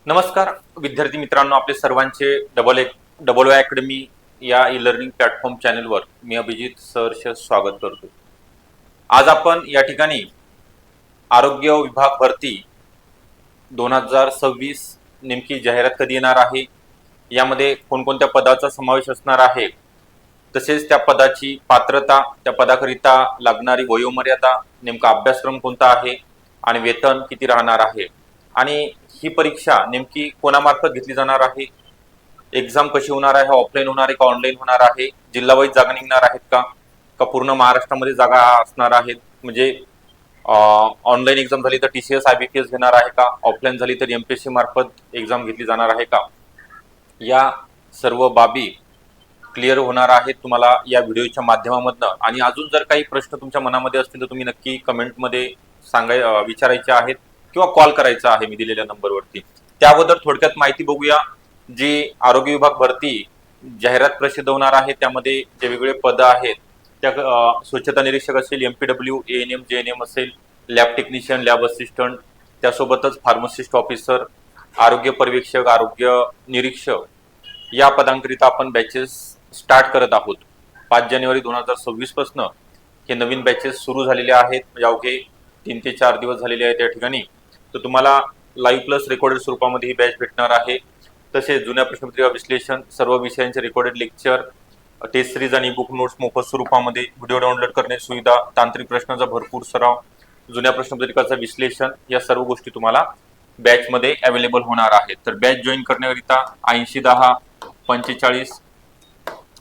नमस्कार विद्यार्थी मित्रांनो, आपले सर्वांचे डबल अकॅडमी या ई लर्निंग प्लॅटफॉर्म चॅनलवर मी अभिजित सहर्ष स्वागत करतो। आज आपण या ठिकाणी आरोग्य विभाग भरती 2026 नेमकी जाहिरात कधी येणार आहे, यामध्ये कोणकोणत्या पदाचा समावेश असणार आहे, तसेच त्या पदाची पात्रता, त्या पदाकरिता लागणारी वयोमर्यादा, नेमका अभ्यासक्रम कोणता आहे आणि वेतन किती राहणार आहे आणि ही परीक्षा नेमकी कोणामार्फत घेतली जाणार आहे, एक्झाम कशी होणार आहे, ऑफलाईन होणार आहे का ऑनलाईन होणार आहे, जिल्हावाईज जागा निघणार आहेत का पूर्ण महाराष्ट्रामध्ये जागा असणार आहेत, म्हणजे ऑनलाईन एक्झाम झाली तर TCS IBPS घेणार आहे का, ऑफलाईन झाली तर MPSC मार्फत एक्झाम घेतली जाणार आहे का, या सर्व बाबी क्लिअर होणार आहेत तुम्हाला या व्हिडिओच्या माध्यमामधनं। आणि अजून जर काही प्रश्न तुमच्या मनामध्ये असतील तर तुम्ही नक्की कमेंटमध्ये विचारायचे आहेत किंवा कॉल करायचा आहे मी दिलेल्या नंबरवरती। त्या अगोदर थोडक्यात माहिती बघूया। जी आरोग्य विभाग भरती जाहिरात प्रसिद्ध होणार आहे त्यामध्ये जे वेगळे पद आहेत, त्या स्वच्छता निरीक्षक असेल, MPW, ANM, JNM असेल, लॅब टेक्निशियन, लॅब असिस्टंट, त्यासोबतच फार्मासिस्ट ऑफिसर, आरोग्य पर्यवेक्षक, आरोग्य निरीक्षक या पदांकरिता आपण बॅचेस स्टार्ट करत आहोत। 5 जानेवारी 2026 पासून हे नवीन बॅचेस सुरू झालेले आहेत, म्हणजे अवघे 3 ते 4 दिवस झालेले आहेत या ठिकाणी। तर तुम्हाला लाईव्ह प्लस रेकॉर्डेड स्वरूपामध्ये ही बॅच भेटणार आहे। तसेच जुन्या प्रश्नपत्रिका विश्लेषण, सर्व विषयांचे रेकॉर्डेड लेक्चर, टेस्ट सिरीज आणि बुक नोट्स मोफत स्वरूपामध्ये, व्हिडिओ डाउनलोड करण्याची सुविधा, तांत्रिक प्रश्नाचा भरपूर सराव, जुन्या प्रश्नपत्रिकाचं विश्लेषण, या सर्व गोष्टी तुम्हाला बॅच मध्ये अवेलेबल होणार आहेत। तर बॅच जॉईन करण्याकरिता 80 10 45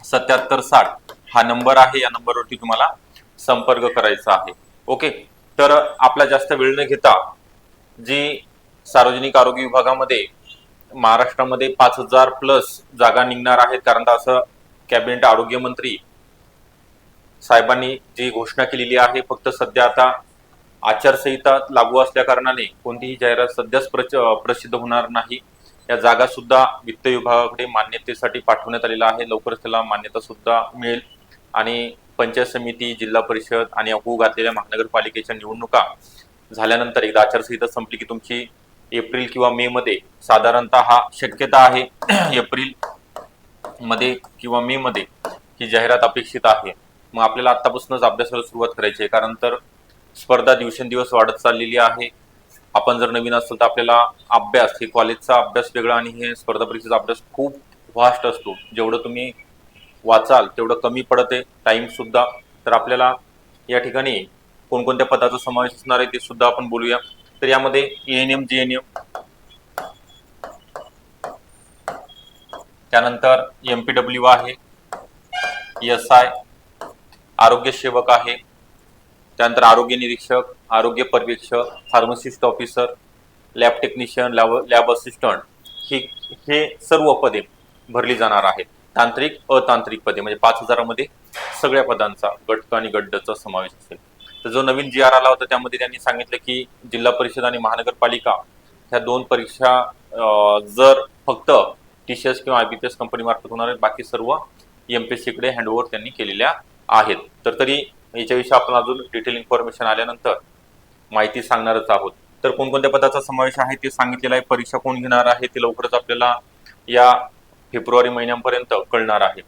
77 60 हा नंबर आहे, या नंबरवरती तुम्हाला संपर्क करायचा आहे। ओके, तर आपला जास्त वेळ न घेता जी सार्वजनिक आरोग्य विभागामध्ये महाराष्ट्रामध्ये 5000 प्लस जागा निघणार आहेत, कारण असं कॅबिनेट आरोग्य मंत्री साहेबांनी जी घोषणा केलेली आहे। फक्त सध्या आता आचारसंहिता लागू असल्या कारणाने कोणतीही जाहिरात सध्याच प्रसिद्ध होणार नाही। या जागा सुद्धा वित्त विभागाकडे मान्यतेसाठी पाठवण्यात आलेला आहे, लवकरच त्याला मान्यता सुद्धा मिळेल। आणि पंचायत समिती, जिल्हा परिषद आणि होऊ घातलेल्या महानगरपालिकेच्या निवडणुका झाल्यानंतर एकदा आचारसंहिता संपली की तुमची एप्रिल किंवा मे मध्ये साधारणतः हा शक्यता आहे एप्रिल मध्ये किंवा मे मध्ये ही जाहिरात अपेक्षित आहे। मग आपल्याला आतापासूनच अभ्यासाला सुरुवात करायची आहे, कारण तर स्पर्धा दिवसेंदिवस वाढत चाललेली आहे। आपण जर नवीन असेल तर आपल्याला अभ्यास, हे कॉलेजचा अभ्यास वेगळा आणि हे स्पर्धा परीक्षेचा अभ्यास खूप व्हास्ट असतो। जेवढं तुम्ही वाचाल तेवढं कमी पडते टाइम सुद्धा। तर आपल्याला या ठिकाणी कोणकोणत्या पदाचा समावेश असणार आहे ते सुद्धा आपण बोलूया। तर यामध्ये ANM, JNM, त्यानंतर MPW आहे, SI, आरोग्य सेवक आहे, त्यानंतर आरोग्य निरीक्षक, आरोग्य पर्यवेक्षक, pharmacist officer, lab technician, lab assistant, हे सर्व पदे भरली जाणार आहेत। तांत्रिक, अतांत्रिक पदे म्हणजे 5000 मध्ये सगळ्या पदांचा गट आणि गड्डचा समावेश असेल। तर जो नवीन GR आला होता त्यामध्ये त्यांनी सांगितलं की जिल्हा परिषद आणि महानगरपालिका ह्या 2 परीक्षा जर फक्त TCS किंवा IBPS कंपनी मार्फत होणार आहेत, बाकी सर्व MPSC कडे हँडओव्हर त्यांनी केलेल्या आहेत। तर तरी याच्याविषयी आपण अजून डिटेल इन्फॉर्मेशन आल्यानंतर माहिती सांगणारच आहोत। तर कोणकोणत्या पदाचा समावेश आहे ते सांगितलेलं आहे, परीक्षा कोण घेणार आहे ते लवकरच आपल्याला या फेब्रुवारी महिन्यापर्यंत कळणार आहे।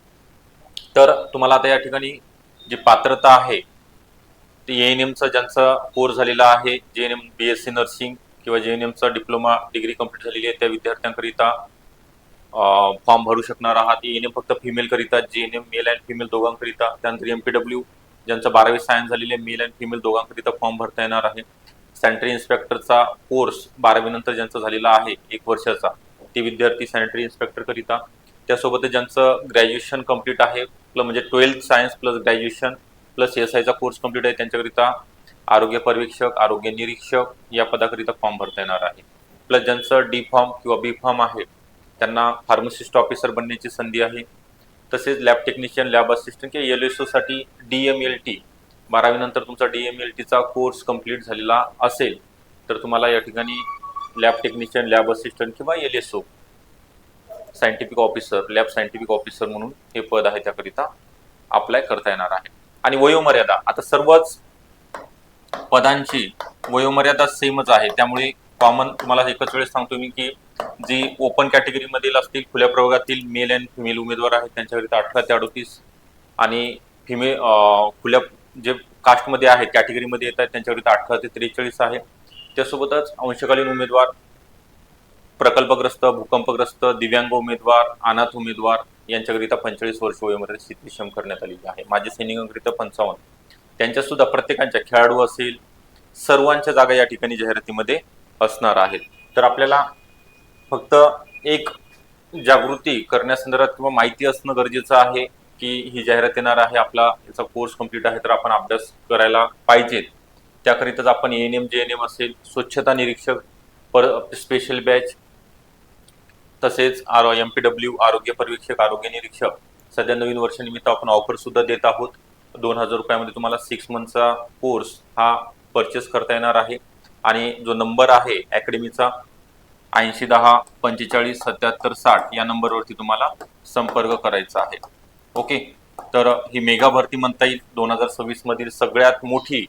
तर तुम्हाला आता या ठिकाणी जी पात्रता आहे ती ANMचा ज्यांचा कोर्स झालेला आहे, JNM BSc नर्सिंग किंवा JNMचा डिप्लोमा डिग्री कंप्लीट झालेली आहे त्या विद्यार्थ्यांकरिता फॉर्म भरू शकणार आहात। ANM फक्त फिमेल करिता, JNM मेल अँड फिमेल दोघांकरिता, त्यानंतर MPW ज्यांचा 12वी सायन्स झालेले मेल अँड फिमेल दोघांकरिता फॉर्म भरता येणार आहे। सॅनिटरी इन्स्पेक्टरचा कोर्स 12वी नंतर ज्यांचा झालेला आहे 1 वर्षाचा, ते विद्यार्थी सॅनिटरी इन्स्पेक्टर करिता, त्यासोबत ज्यांचं ग्रॅज्युएशन कंप्लीट आहे म्हणजे 12th science plus graduation plus SI चा कोर्स कंप्लीट आहे त्यांच्याकरिता आरोग्य पर्यवेक्षक, आरोग्य निरीक्षक या पदाकरिता फॉर्म भरता येणार आहे। प्लस ज्यांचं D फॉर्म किंवा B फॉर्म आहे त्यांना फार्मासिस्ट ऑफिसर बनण्याची संधी आहे। तसेच लॅब टेक्निशियन, लॅब असिस्टंट किंवा LSO साठी DMLT, 12वी नंतर तुमचा DMLTचा कोर्स कंप्लीट झालेला असेल तर तुम्हाला या ठिकाणी लॅब टेक्निशियन, लॅब असिस्टंट किंवा LSO scientific officer, lab scientific officer म्हणून हे पद आहे त्याकरिता अप्लाय करता येणार आहे। आणि वयोमर्यादा, आता सर्वच पदांची वयोमर्यादा सेमच आहे, त्यामुळे कॉमन तुम्हाला एकच वेळेस सांगतो मी की जी ओपन कॅटेगरी मधील असतील खुल्या प्रवर्गातील मेल अँड फिमेल उमेदवार आहेत त्यांच्याकरिता 18 ते 38 आणि खुल्या जे कास्टमध्ये आहेत कॅटेगरीमध्ये येत आहेत त्यांच्याकरिता 18 ते 43 आहे. त्यासोबतच अंशकालीन उमेदवार, प्रकल्पग्रस्त, भूकंपग्रस्त, दिव्यांग उमेदवार, अनाथ उमेदवार यांच्याकरिता 45 वर्ष वयोमर्यादा शिथिलक्षम करण्यात आलेली आहे. माजी सैनिकांकरिता 55. त्यांच्या सुद्धा प्रत्येकांच्या खेळाडू असेल सर्वांच्या जागा या ठिकाणी जाहिरातीमध्ये असणार आहेत. तर आपल्याला फक्त एक जागृती करण्यासंदर्भात किंवा माहिती असणं गरजेचं आहे की ही जाहिरात येणार आहे, आपला याचा कोर्स कंप्लीट आहे तर आपण अभ्यास करायला पाहिजे. त्याकरिताच आपण एएनएम जेएनएम असेल, स्वच्छता निरीक्षक, स्पेशल बॅच, तसेच एमपीडब्ल्यू आरोग्य पर्यवेक्षक, आरोग्य निरीक्षक सध्या नवीन वर्षानिमित्त आपण ऑफर सुद्धा देत आहोत. 2000 रुपयामध्ये तुम्हाला 6 मंथचा कोर्स हा परचेस करता येणार आहे. आणि जो नंबर आहे अकॅडमीचा 8010457760 या नंबरवरती तुम्हाला संपर्क करायचा आहे. ओके, तर ही मेगा भरती म्हणता येईल 2026 मधील सगळ्यात मोठी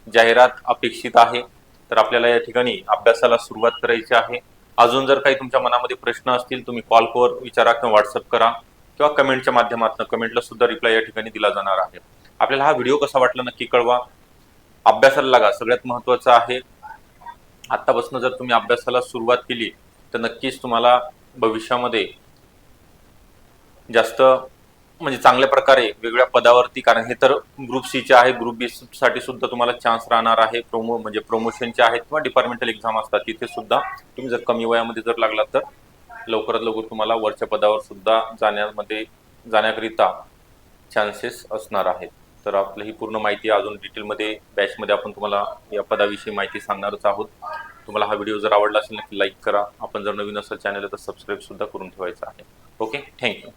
जाहिरात अपेक्षित आहे. तर आपल्याला या ठिकाणी अभ्यासाला सुरुवात करायची आहे. अजून जर काही तुमच्या मनामध्ये प्रश्न असतील तुम्ही कॉलवर विचारा किंवा व्हॉट्सअप करा किंवा कमेंटच्या माध्यमातून कमेंटला सुद्धा रिप्लाय या ठिकाणी दिला जाणार आहे. आपल्याला हा व्हिडिओ कसा वाटला नक्की कळवा. अभ्यासाला लागा, सगळ्यात महत्वाचं आहे. आतापासून जर तुम्ही अभ्यासाला सुरुवात केली तर नक्कीच तुम्हाला भविष्यामध्ये जास्त म्हणजे चांगल्या प्रकारे वेगवेगळ्या पदावरती, कारण हे तर ग्रुप सी चे आहे, ग्रुप बी साठी सुद्धा तुम्हाला चान्स राहणार आहे. म्हणजे प्रमोशनचे आहेत किंवा डिपार्टमेंटल एक्झाम असतात तिथे सुद्धा तुम्ही जर कमी वयामध्ये जर लागला तर लवकरात लवकर तुम्हाला वरच्या पदावर सुद्धा जाण्याकरिता चान्सेस असणार आहेत. तर आपली ही पूर्ण माहिती अजून डिटेलमध्ये बॅचमध्ये आपण तुम्हाला या पदाविषयी माहिती सांगणारच आहोत. तुम्हाला हा व्हिडिओ जर आवडला असेल नक्की लाईक करा. आपण जर नवीन असेल चॅनल तर सबस्क्राईब सुद्धा करून ठेवायचं आहे. Okay, thank you.